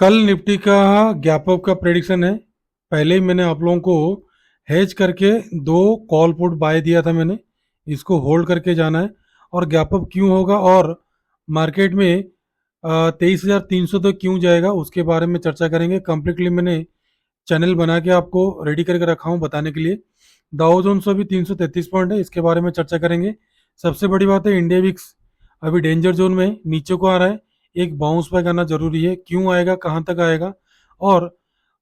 कल निफ्टी का gap up का प्रेडिक्शन है। पहले ही मैंने आप लोगों को हेज करके दो कॉल पुट बाय दिया था मैंने। इसको होल्ड करके जाना है। और गैप अप क्यों होगा और मार्केट में 23,300 तक क्यों जाएगा उसके बारे में चर्चा करेंगे। कंप्लीटली मैंने चैनल बना के आपको रेडी करके रखा हूँ बताने के लिए। डाउ जोन्स अभी 333 पॉइंट है, इसके बारे में चर्चा करेंगे। सबसे बड़ी बात है, इंडिया विक्स अभी डेंजर जोन में है, नीचे को आ रहा है। एक बाउंस बैक आना जरूरी है, क्यों आएगा, कहाँ तक आएगा। और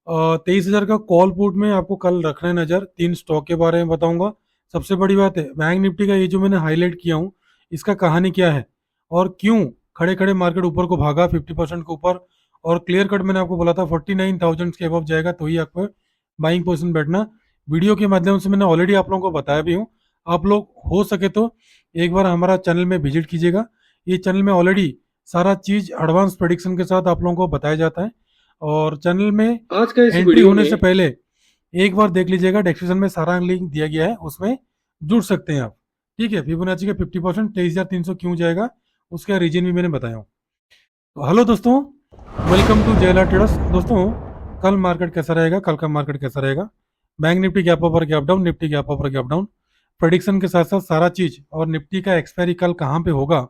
23,000 का कॉल पुट में आपको कल रखना है नज़र। तीन स्टॉक के बारे में बताऊंगा। सबसे बड़ी बात है, बैंक निफ्टी का ये जो मैंने हाईलाइट किया हूँ, इसका कहानी क्या है और क्यों खड़े खड़े मार्केट ऊपर को भागा 50% के ऊपर। और क्लियर कट मैंने आपको बोला था 49,000 के अबव जाएगा तो ही आपको बाइंग पोजिशन बैठना। वीडियो के माध्यम से मैंने ऑलरेडी आप लोगों को बताया भी हूँ। आप लोग हो सके तो एक बार हमारा चैनल में विजिट कीजिएगा। ये चैनल में ऑलरेडी सारा चीज एडवांस प्रेडिक्शन के साथ आप लोगों को बताया जाता है। और चैनल में आज का इस एंट्री वीडियो होने से में पहले एक बार देख लीजिएगा, डिस्क्रिप्शन में सारा लिंक दिया गया है, उसमें जुड़ सकते हैं आप। ठीक है, फिबोनाची का 50% 23,300 क्यों जाएगा उसका रीजन भी मैंने बताया हूँ। तो हेलो दोस्तों, वेलकम टू जेएलआर ट्रेडर्स। दोस्तों, कल मार्केट कैसा रहेगा, कल का मार्केट कैसा रहेगा। बैंक निफ्टी गैप अपर गैप डाउन, निफ्टी गैप अपर गैप डाउन, प्रेडिक्शन के साथ साथ सारा चीज। और निफ्टी का एक्सपायरी कल कहाँ पे होगा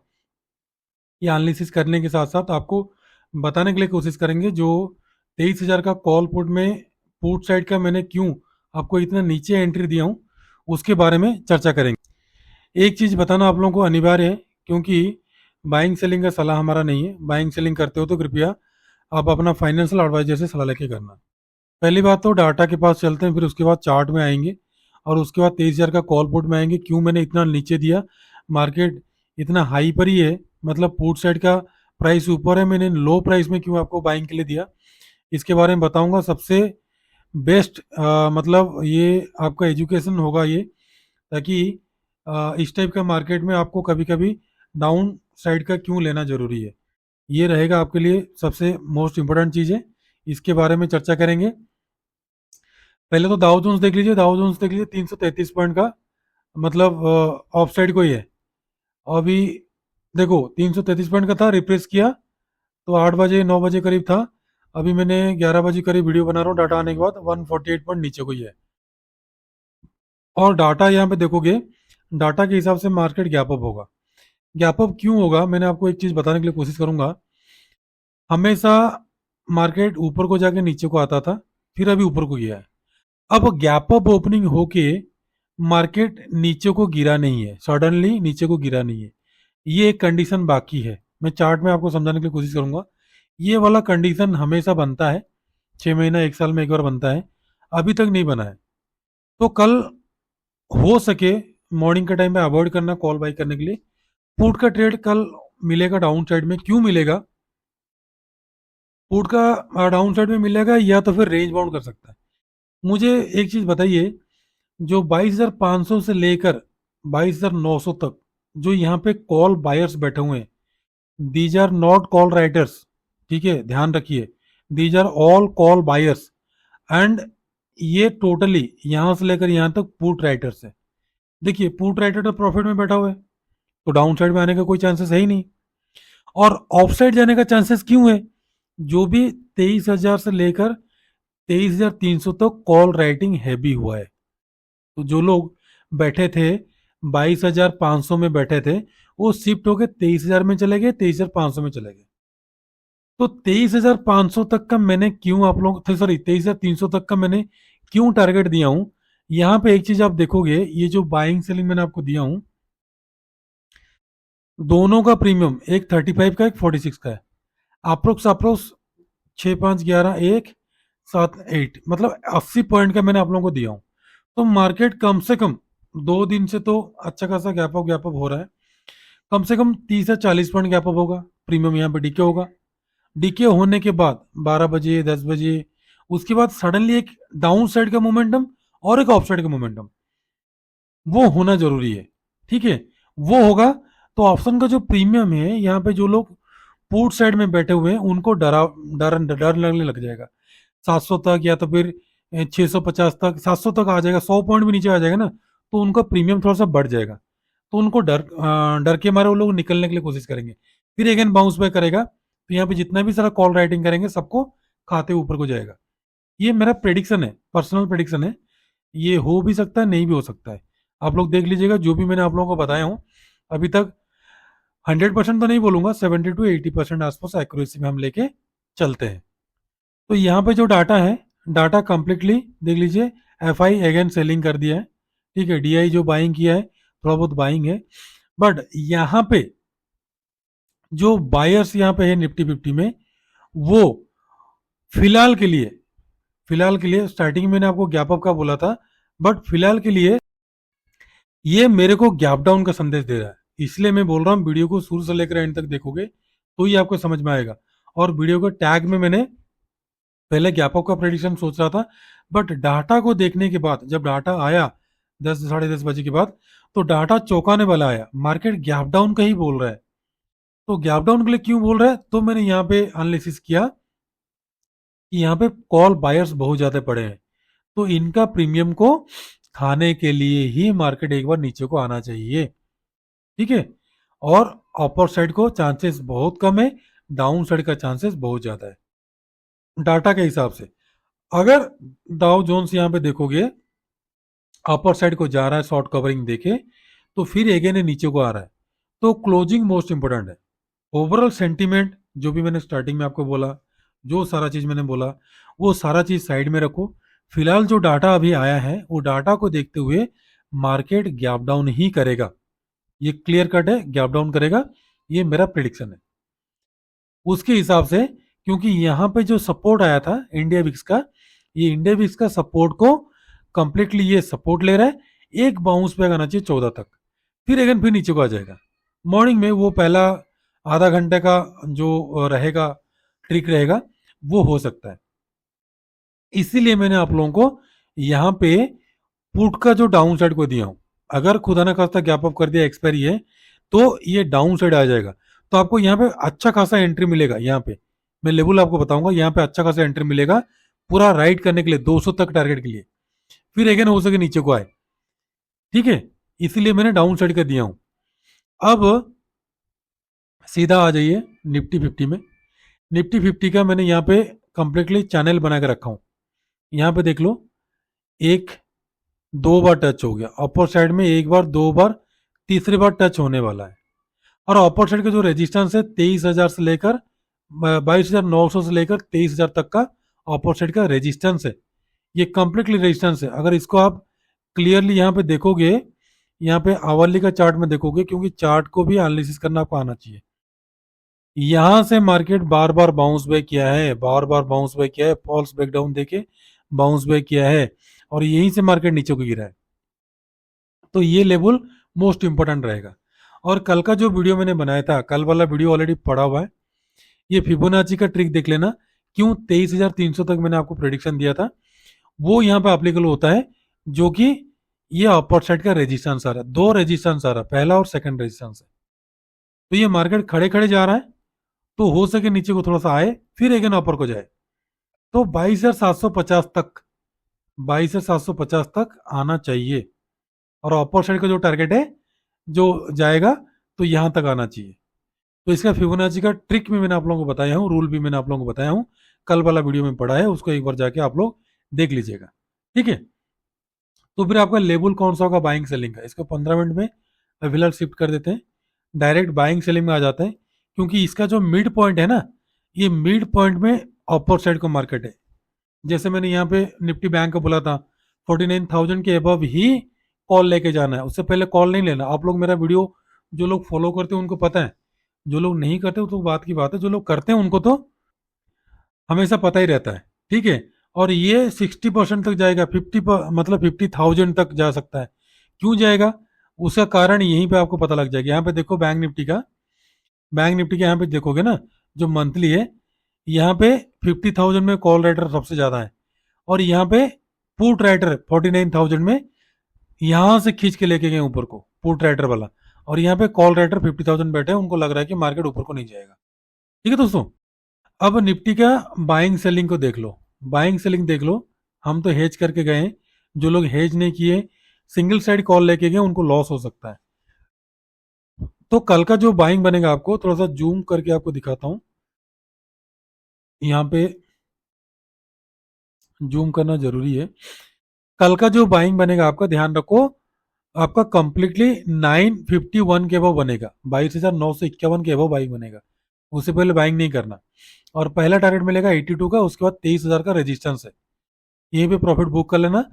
ये एनालिसिस करने के साथ साथ आपको बताने के लिए कोशिश करेंगे। जो 23,000 का कॉल पुट में पुट साइड का मैंने क्यों आपको इतना नीचे एंट्री दिया हूँ उसके बारे में चर्चा करेंगे। एक चीज बताना आप लोगों को अनिवार्य है, क्योंकि बाइंग सेलिंग का सलाह हमारा नहीं है। बाइंग सेलिंग करते हो तो कृपया आप अपना फाइनेंशियल एडवाइजर से सलाह लेके करना। पहली बात तो डाटा के पास चलते हैं, फिर उसके बाद चार्ट में आएंगे और उसके बाद 23,000 का कॉल पुट में आएंगे। क्यों मैंने इतना नीचे दिया, मार्केट इतना हाई पर ही है, मतलब पुट साइड का प्राइस ऊपर है, मैंने लो प्राइस में क्यों आपको बाइंग के लिए दिया, इसके बारे में बताऊंगा। सबसे बेस्ट मतलब ये आपका एजुकेशन होगा ये, ताकि इस टाइप का मार्केट में आपको कभी कभी डाउन साइड का क्यों लेना जरूरी है, ये रहेगा आपके लिए सबसे मोस्ट इंपॉर्टेंट चीज़ है। इसके बारे में चर्चा करेंगे। पहले तो दाउ जोन्स देख लीजिए, दाउ जोन्स देख लीजिए 333 पॉइंट का, मतलब ऑफ साइड को ही है अभी। देखो 333 पॉइंट का था, रिप्रेस किया तो 8 बजे 9 बजे करीब था। अभी मैंने 11 बजे करीब वीडियो बना रहा हूँ, डाटा आने के बाद 148 पॉइंट नीचे को ही है। और डाटा यहाँ पे देखोगे, डाटा के हिसाब से मार्केट गैप अप होगा। गैप अप क्यों होगा मैंने आपको एक चीज बताने के लिए कोशिश करूंगा। हमेशा मार्केट ऊपर को जाके नीचे को आता था, फिर अभी ऊपर को गया है। अब गैप अप ओपनिंग होके मार्केट नीचे को गिरा नहीं है, सडनली नीचे को गिरा नहीं है। ये एक कंडीशन बाकी है, मैं चार्ट में आपको समझाने की कोशिश करूंगा। ये वाला कंडीशन हमेशा बनता है, 6 महीना 1 साल में एक बार बनता है, अभी तक नहीं बना है। तो कल हो सके मॉर्निंग के टाइम पे अवॉइड करना कॉल बाई करने के लिए। पुट का ट्रेड कल मिलेगा डाउन साइड में, क्यों मिलेगा, पुट का डाउन साइड में मिलेगा या तो फिर रेंज बाउंड कर सकता है। मुझे एक चीज बताइए, जो 22,500 से लेकर 22,900 तक जो यहाँ पे कॉल बायर्स बैठे हुए हैं, these are not call writers. ठीक है, ध्यान रखिए, these are all call buyers. And ये टोटली यहां से लेकर यहां तक पुट राइटर्स है। देखिए, पुट राइटर तो प्रॉफिट में बैठा हुआ है, तो डाउन साइड में आने का कोई चांसेस है ही नहीं। और ऑफ साइड जाने का चांसेस क्यों है, जो भी 23,000 से लेकर 23,300 तक कॉल राइटिंग हैवी हुआ है। तो जो लोग बैठे थे 22,500 में बैठे थे, वो शिफ्ट होकर 23,000 में चले गए, 23,500 में चले गए। तो 23,500 तक का मैंने क्यों आप लोग, सॉरी 23,300 तक का मैंने क्यों टारगेट दिया हूं। यहां पे एक चीज आप देखोगे, ये जो बाइंग सेलिंग मैंने आपको दिया हूं, दोनों का प्रीमियम एक 35 का एक 46 का है। अप्रोक्स अप्रोक्स 6 5 11 1 7 8, मतलब 80 पॉइंट का मैंने आप लोगों को दिया हूं। तो मार्केट कम से कम 2 दिन से तो अच्छा खासा गैप अप हो रहा है। कम से कम 30 से 40 पॉइंट गैप अप होगा, प्रीमियम यहाँ पे डीके होगा। डीके होने के बाद 12 बजे 10 बजे उसके बाद सडनली एक डाउन साइड का मोमेंटम और एक ऑफ साइड का मोमेंटम, वो होना जरूरी है। ठीक है, वो होगा तो ऑप्शन का जो प्रीमियम है, यहाँ पे जो लोग पुट साइड में बैठे हुए हैं उनको डर लगने लग जाएगा। 700 तक या तो फिर 650 तक, 700 तक आ जाएगा, 100 पॉइंट भी नीचे आ जाएगा ना, तो उनका प्रीमियम थोड़ा सा बढ़ जाएगा। तो उनको डर के मारे वो लोग निकलने के लिए कोशिश करेंगे, फिर अगेन बाउंस बैक करेगा तो यहाँ पे जितना भी सारा कॉल राइटिंग करेंगे सबको खाते ऊपर को जाएगा। ये मेरा प्रेडिक्शन है, पर्सनल प्रेडिक्शन है। ये हो भी सकता है, नहीं भी हो सकता है। आप लोग देख लीजिएगा, जो भी मैंने आप लोगों को बताया हूँ अभी तक 100% तो नहीं बोलूंगा, 70 to 80% आसपास एक्यूरेसी में हम लेके चलते हैं। तो यहाँ पे जो डाटा है, डाटा कंप्लीटली देख लीजिए। एफ आई अगेन सेलिंग कर दिया है, ठीक है। डी आई जो बाइंग किया है, थोड़ा बहुत बाइंग है, बट यहाँ पे जो बायर्स यहाँ पे है निफ्टी फिफ्टी में, वो फिलहाल के लिए, स्टार्टिंग में मैंने आपको गैप अप का बोला था, बट फिलहाल के लिए ये मेरे को गैप डाउन का संदेश दे रहा है। इसलिए मैं बोल रहा हूँ वीडियो को शुरू से लेकर एंड तक देखोगे तो ही आपको समझ में आएगा। और वीडियो के टैग में मैंने पहले गैप अप का प्रेडिक्शन सोच रहा था, बट डाटा को देखने के बाद, जब डाटा आया 10 साढ़े 10 बजे के बाद, तो डाटा चौंकाने वाला आया। मार्केट गैप डाउन का ही बोल रहा है। तो गैप डाउन के लिए क्यों बोल रहा है, तो मैंने यहाँ पे एनालिसिस किया कि यहाँ पे कॉल बायर्स बहुत ज्यादा पड़े हैं, तो इनका प्रीमियम को खाने के लिए ही मार्केट एक बार नीचे को आना चाहिए, ठीक है। और अपर साइड को चांसेस बहुत कम है, डाउन साइड का चांसेस बहुत ज्यादा है डाटा के हिसाब से। अगर डाउ जोन्स यहाँ पे देखोगे अपर साइड को जा रहा है शॉर्ट कवरिंग देके, तो फिर अगेन नीचे को आ रहा है। तो क्लोजिंग मोस्ट इंपोर्टेंट है। ओवरऑल सेंटीमेंट जो भी मैंने स्टार्टिंग में आपको बोला, जो सारा चीज मैंने बोला, वो सारा चीज साइड में रखो। फिलहाल जो डाटा अभी आया है, वो डाटा को देखते हुए मार्केट गैप डाउन ही करेगा। ये क्लियर कट है, गैप डाउन करेगा, ये मेरा प्रिडिक्शन है। उसके हिसाब से, क्योंकि यहाँ पे जो सपोर्ट आया था इंडिया विक्स का, ये इंडिया विक्स का सपोर्ट को कंप्लीटली ये सपोर्ट ले रहा है। एक बाउंस बैक आना चाहिए 14 तक, फिर अगेन फिर नीचे को आ जाएगा। मॉर्निंग में वो पहला आधा घंटे का जो रहेगा, ट्रिक रहेगा, वो हो सकता है। इसीलिए मैंने आप लोगों को यहाँ पे पुट का जो डाउन साइड को दिया हूं। अगर खुदा ना खास्ता गैप अप कर दिया, एक्सपायरी है, तो ये डाउन साइड आ जाएगा। तो आपको यहाँ पे अच्छा खासा एंट्री मिलेगा। यहाँ पे मैं लेवल आपको बताऊंगा, यहाँ पे अच्छा खासा एंट्री मिलेगा पूरा राइड करने के लिए, 200 तक टारगेट के लिए, फिर अगेन हो सके नीचे को आए, ठीक है। इसीलिए मैंने डाउन साइड का दिया हूं। अब सीधा आ जाइए निफ्टी फिफ्टी में। निफ्टी फिफ्टी का मैंने यहाँ पे कंप्लीटली चैनल बना के रखा हूं। यहाँ पे देख लो, एक दो बार टच हो गया अपर साइड में, एक बार, दो बार, तीसरी बार टच होने वाला है। और अपर साइड का जो रेजिस्टेंस है 23,000 से लेकर 22,900 से लेकर 23,000 तक का अपर साइड का रेजिस्टेंस है। ये कंप्लीटली रेजिस्टेंस है। अगर इसको आप क्लियरली यहाँ पे देखोगे, यहाँ पे आवरली का चार्ट में देखोगे, क्योंकि चार्ट को भी एनालिसिस करना आपको आना चाहिए। यहां से मार्केट बार बार बाउंस बैक किया है, बार बार बाउंस बैक किया है, फॉल्स ब्रेकडाउन देके बाउंस बैक किया है, और यहीं से मार्केट नीचे को गिरा है। तो ये लेवल मोस्ट इंपोर्टेंट रहेगा। और कल का जो वीडियो मैंने बनाया था, कल वाला वीडियो ऑलरेडी पड़ा हुआ है। ये फिबोनाची का ट्रिक देख लेना, क्यों 23,300 तक मैंने आपको प्रेडिक्शन दिया था, वो यहाँ पे अप्लीकेबल होता है। जो कि ये अपर साइड का रेजिस्टेंस आ रहा है, दो रेजिस्टेंस आ रहा है, पहला और सेकंड रेजिस्टेंस है। तो ये मार्केट खड़े खड़े जा रहा है, तो हो सके नीचे को थोड़ा सा आए, फिर अगेन अपर को जाए। तो 22,750 तक, 22,750 तक आना चाहिए। और अपर साइड का जो टारगेट है जो जाएगा, तो यहां तक आना चाहिए। तो इसका फिबोनाची का ट्रिक भी मैंने आप लोगों को बताया हूँ, रूल भी मैंने आप लोगों को बताया हूँ, कल वाला वीडियो में पढ़ा है, उसको एक बार जाके आप लोग देख लीजिएगा, ठीक है। तो फिर आपका लेवल कौन सा होगा बाइंग सेलिंग का, इसको 15 मिनट में फिलहाल शिफ्ट कर देते हैं, डायरेक्ट बाइंग सेलिंग में आ जाते हैं। क्योंकि इसका जो मिड पॉइंट है ना, ये मिड पॉइंट में अपर साइड को मार्केट है। जैसे मैंने यहाँ पे निफ्टी बैंक का बोला था, 49,000 के अबव ही कॉल लेके जाना है, उससे पहले कॉल नहीं लेना। आप लोग मेरा वीडियो जो लोग फॉलो करते हैं उनको पता है, जो लोग नहीं करते तो बात की बात है, जो लोग करते हैं उनको तो हमेशा पता ही रहता है, ठीक है। और ये 60% तक जाएगा, मतलब 50,000 तक जा सकता है। क्यों जाएगा, उसका कारण यहीं पे आपको पता लग जाएगा। यहाँ पे देखो बैंक निफ्टी का, बैंक निफ्टी के यहाँ पे देखोगे ना, जो मंथली है, यहाँ पे 50,000 में कॉल राइटर सबसे ज्यादा है, और यहाँ पे पुट राइटर 49,000 में यहां से खींच के लेके गए ऊपर को, पुट राइटर वाला। और यहाँ पे कॉल राइटर 50,000 बैठे हैं, उनको लग रहा है कि मार्केट ऊपर को नहीं जाएगा, ठीक है दोस्तों। अब निफ्टी का बाइंग सेलिंग को देख लो, बाइंग सेलिंग देख लो। हम तो हेज करके गए हैं, जो लोग हेज नहीं किए, सिंगल साइड कॉल लेके गए, उनको लॉस हो सकता है। तो कल का जो बाइंग बनेगा, आपको थोड़ा सा जूम करके आपको दिखाता हूं। यहाँ पे जूम करना जरूरी है। कल का जो बाइंग बनेगा आपका ध्यान रखो, आपका कंप्लीटली 951 के अबव बनेगा, 22,951 के अबव बाइंग बनेगा, उससे पहले बाइंग नहीं करना। और पहला टारगेट मिलेगा 82 का, उसके बाद 23,000 का रेजिस्टेंस है, यहीं पे प्रॉफिट बुक कर लेना।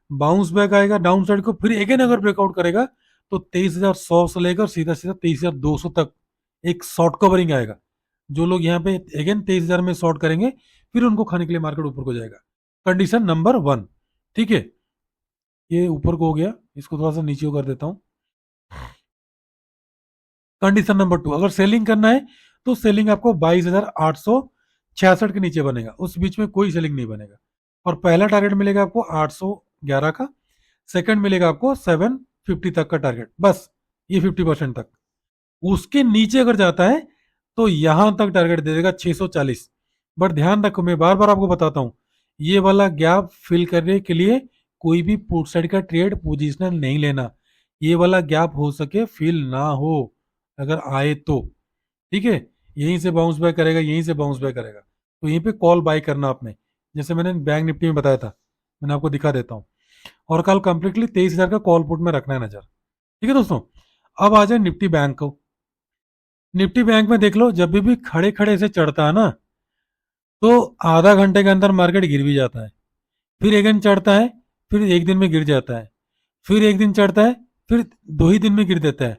बाउंस बैक आएगा डाउन साइड को, फिर अगेन अगर ब्रेकआउट करेगा तो 23,100 से लेकर सीधा सीधा 23,200 तक एक शॉर्ट कवरिंग आएगा। जो लोग यहाँ पे अगेन 23,000 में शॉर्ट करेंगे, फिर उनको खाने के लिए मार्केट ऊपर को जाएगा। कंडीशन नंबर 1, ठीक है। ये ऊपर को हो गया, इसको थोड़ा सा नीचे को कर देता हूँ। कंडीशन नंबर 2, अगर सेलिंग करना है तो सेलिंग आपको 22,866 के नीचे बनेगा, उस बीच में कोई सेलिंग नहीं बनेगा। और पहला टारगेट मिलेगा आपको 811 का, सेकंड मिलेगा आपको 750 तक का टारगेट, बस ये 50% तक। उसके नीचे अगर जाता है तो यहां तक टारगेट दे देगा 640। बट ध्यान रखो, मैं बार बार आपको बताता हूं, ये वाला गैप फिल करने के लिए कोई भी पुट साइड का ट्रेड पोजिशनल नहीं लेना। ये वाला गैप हो सके फिल ना हो, अगर आए तो ठीक है, यहीं से बाउंस बैक करेगा, यहीं से बाउंस बैक करेगा, तो यहीं पे कॉल बाय करना आपने, जैसे मैंने बैंक निफ्टी में बताया था। मैंने आपको दिखा देता हूँ। और कल कंप्लीटली 23,000 का कॉल पुट में रखना है नजर, ठीक है दोस्तों। अब आ जाए निफ्टी बैंक को। निफ्टी बैंक में देख लो, जब भी खड़े खड़े से चढ़ता है ना, तो आधा घंटे के अंदर मार्केट गिर भी जाता है, फिर एक दिन चढ़ता है, फिर एक दिन में गिर जाता है, फिर एक दिन चढ़ता है, फिर 2 ही दिन में गिर देता है,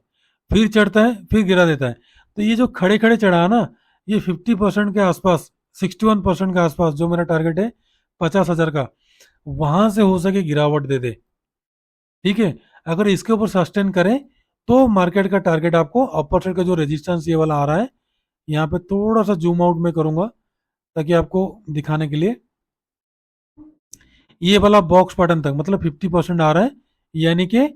फिर चढ़ता है, फिर गिरा देता है। तो ये जो खड़े खड़े चढ़ा ना, ये 50% के आसपास, 61% के आसपास, जो मेरा टारगेट है 50,000 का, वहां से हो सके गिरावट दे दे, ठीक है। अगर इसके ऊपर सस्टेन करें तो मार्केट का टारगेट आपको अपर साइड का जो रेजिस्टेंस ये वाला आ रहा है, यहाँ पे थोड़ा सा जूम आउट में करूंगा ताकि आपको दिखाने के लिए, ये वाला बॉक्स पैटर्न तक मतलब 50% आ रहा है, यानी कि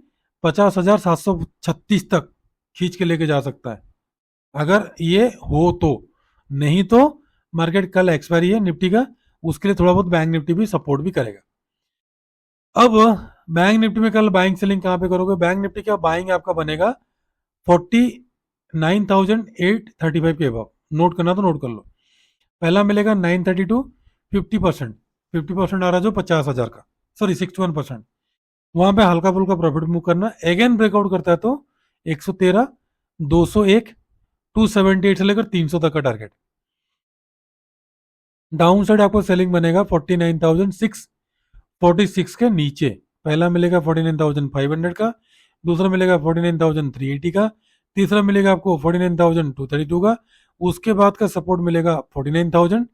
50,736 तक खींच के लेके जा सकता है, अगर ये हो तो। नहीं तो मार्केट कल एक्सपायरी है निफ्टी का, उसके लिए थोड़ा बहुत बैंक निफ्टी भी सपोर्ट भी करेगा। अब बैंक निफ्टी में कल बाइंग सेलिंग कहाँ पे करोगे? बैंक निफ्टी का बाइंग आपका बनेगा 49,835 के अबव, नोट करना तो नोट कर लो। पहला मिलेगा 932, 50%, 50% आ रहा है जो 50,000 का, सॉरी 61%, वहां पे हल्का फुल्का प्रॉफिट मूव करना। अगेन ब्रेकआउट करता है तो 113, 201, 278 से लेकर 300 तक का टारगेट। डाउन साइड आपको सेलिंग बनेगा 49,646 के नीचे। पहला मिलेगा 49,500 का, दूसरा मिलेगा 49,380 का, तीसरा मिलेगा आपको 49,232 का, उसके बाद का सपोर्ट मिलेगा 49,000।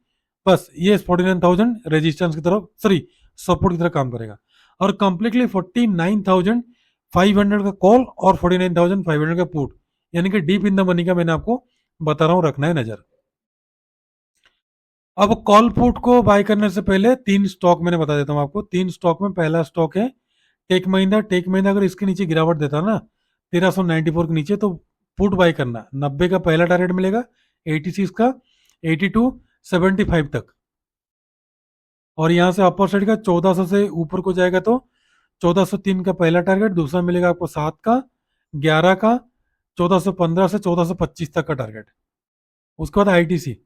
बस ये 49,000 रेजिस्टेंस की तरफ, सॉरी सपोर्ट की तरफ काम करेगा। और कंप्लीटली 49,500 का कॉल और 49,500 का पुट, यानी कि डीप इन द मनी का मैंने आपको बता रहा हूँ, रखना है नजर। अब कॉल पुट को बाय करने से पहले 3 स्टॉक मैंने बता देता हूँ आपको। 3 स्टॉक में पहला स्टॉक है टेक महिंद्रा। टेक महिंद्रा अगर इसके नीचे गिरावट देता ना 1394 के नीचे, तो पुट बाय करना। 90 का पहला टारगेट मिलेगा, 86 का, 82, 75 तक। और यहाँ से अपर साइड का 1400 से ऊपर को जाएगा तो 1403 का पहला टारगेट, दूसरा मिलेगा आपको 7 का, 11 का, 1415 से 1425 तक का टारगेट। उसके बाद ITC,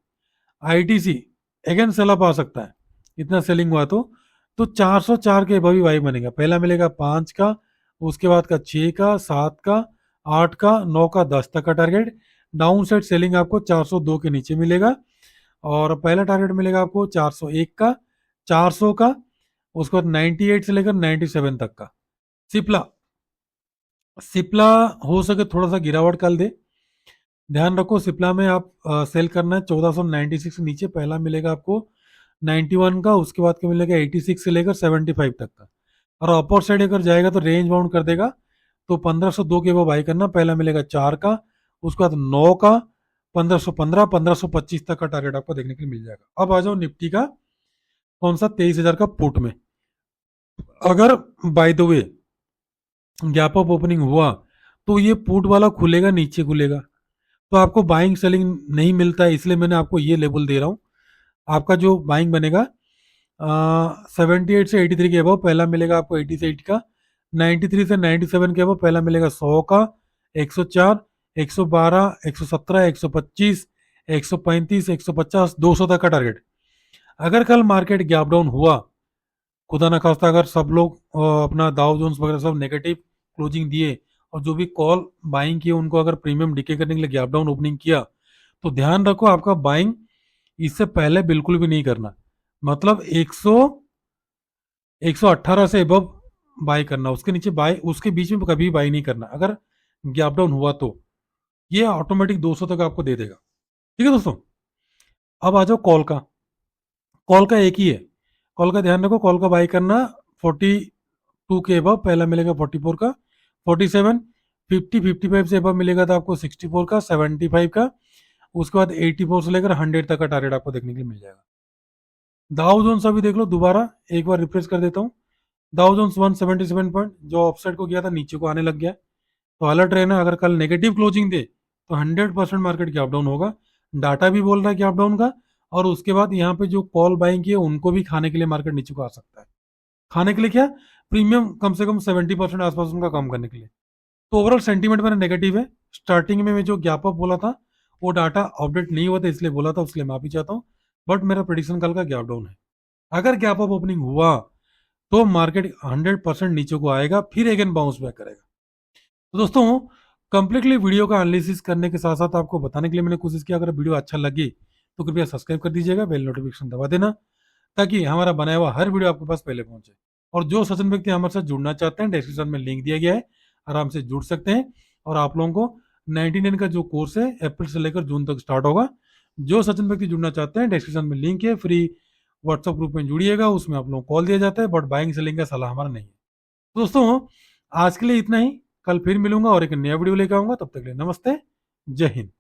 ITC again sale up आ सकता है, इतना सेलिंग हुआ तो 404 के अबव ही भाई बनेगा। पहला मिलेगा 5 का, उसके बाद का 6 का, 7 का, 8 का, 9 का, 10 तक का टारगेट। डाउन साइड सेलिंग आपको 402 के नीचे मिलेगा। और पहला टारगेट मिलेगा आपको 401 का, 400 का, उसके बाद 98 से लेकर 97 तक का। सिप्ला, सिप्ला हो सके थोड़ा सा गिरावट कल दे, ध्यान रखो। सिप्ला में आप सेल करना है 1496 के नीचे। पहला मिलेगा आपको 91 का, उसके बाद का मिलेगा 86 से लेकर 75 तक का। और अपर साइड अगर जाएगा तो रेंज बाउंड कर देगा, तो 1502 के वो बाई करना। पहला मिलेगा 4 का, उसके बाद 9 का, 1515, 1525 तक का टारगेट आपको देखने के लिए मिल जाएगा। अब आ जाओ निफ्टी का कौन सा 23,000 का पुट में। अगर by the way gap up opening हुआ तो ये पुट वाला खुलेगा, नीचे खुलेगा, तो आपको बाइंग सेलिंग नहीं मिलता है, इसलिए मैंने आपको ये लेबल दे रहा हूँ। आपका जो बाइंग बनेगा 78 से 83 के अबव पहला मिलेगा आपको 88 का, 93 से 97 के अबव पहला मिलेगा 100 का, 104, 112, 117, 125, 135, 150, 200 तक का टारगेट। अगर कल मार्केट गैप डाउन हुआ, खुदा ना खास्ता अगर सब लोग अपना दाव जोन्स वगैरह सब नेगेटिव क्लोजिंग दिए और जो भी कॉल बाइंग किए उनको अगर प्रीमियम डिके करने के लिए गैप डाउन ओपनिंग किया, तो ध्यान रखो आपका बाइंग इससे पहले बिल्कुल भी नहीं करना। मतलब 118 से एबव बाई करना, उसके नीचे बाई, उसके बीच में कभी बाई नहीं करना। अगर गैप डाउन हुआ तो ये ऑटोमेटिक 200 तक आपको दे देगा। ठीक है दोस्तों, अब आ जाओ कॉल का। कॉल का एक ही है, कॉल का ध्यान रखो, कॉल का बाई करना 42 के एबव, पहला मिलेगा 44 का, 47, 50, 55 से एबव मिलेगा तो आपको 64 का, 75 का, उसके बाद 84 से लेकर 100 तक का टारगेट आपको देखने के लिए मिल जाएगा। दाउ जोन्स अभी देख लो दोबारा, एक बार रिफ्रेश कर देता हूँ। दाउ जोन्स 177 पॉइंट जो ऑफसाइड को गया था नीचे को आने लग गया, तो अलर्ट रहना। अगर कल नेगेटिव क्लोजिंग दे तो 100% मार्केट गैप डाउन होगा। डाटा भी बोल रहा है गैप डाउन का, और उसके बाद यहाँ पे जो कॉल बाइंग की है उनको भी खाने के लिए मार्केट नीचे को आ सकता है। खाने के लिए क्या, प्रीमियम कम से कम 70% आसपास उनका काम करने के लिए। तो ओवरऑल सेंटीमेंट मेरा नेगेटिव है। स्टार्टिंग में मैं जो गैप अप बोला था वो डाटा अपडेट नहीं हुआ था इसलिए बोला था, उसके लिए माफी चाहता हूँ। बट मेरा प्रेडिक्शन कल का गैप डाउन है। अगर गैप अप ओपनिंग हुआ तो मार्केट 100% नीचे को आएगा, फिर अगेन बाउंस बैक करेगा। तो दोस्तों, कंप्लीटली वीडियो का एनालिसिस करने के साथ साथ आपको बताने के लिए मैंने कोशिश किया। अगर वीडियो अच्छा लगे तो कृपया सब्सक्राइब कर दीजिएगा, बेल नोटिफिकेशन दबा देना, ताकि हमारा बनाया हुआ हर वीडियो आपके पास पहले पहुंचे। और जो सज्जन व्यक्ति हमारे साथ जुड़ना चाहते हैं, डिस्क्रिप्शन में लिंक दिया गया है, आराम से जुड़ सकते हैं। और आप लोगों को 99 का जो कोर्स है अप्रैल से लेकर जून तक स्टार्ट होगा। जो सज्जन व्यक्ति जुड़ना चाहते हैं, डिस्क्रिप्शन में लिंक है, फ्री व्हाट्सएप ग्रुप में जुड़िएगा, उसमें आप लोगों को कॉल दिया जाता है, बट बाइंग सेलिंग का सलाह हमारा नहीं है। तो दोस्तों, आज के लिए इतना ही। कल फिर मिलूंगा और एक नया वीडियो लेकर आऊंगा, तब तक के लिए नमस्ते, जय हिंद।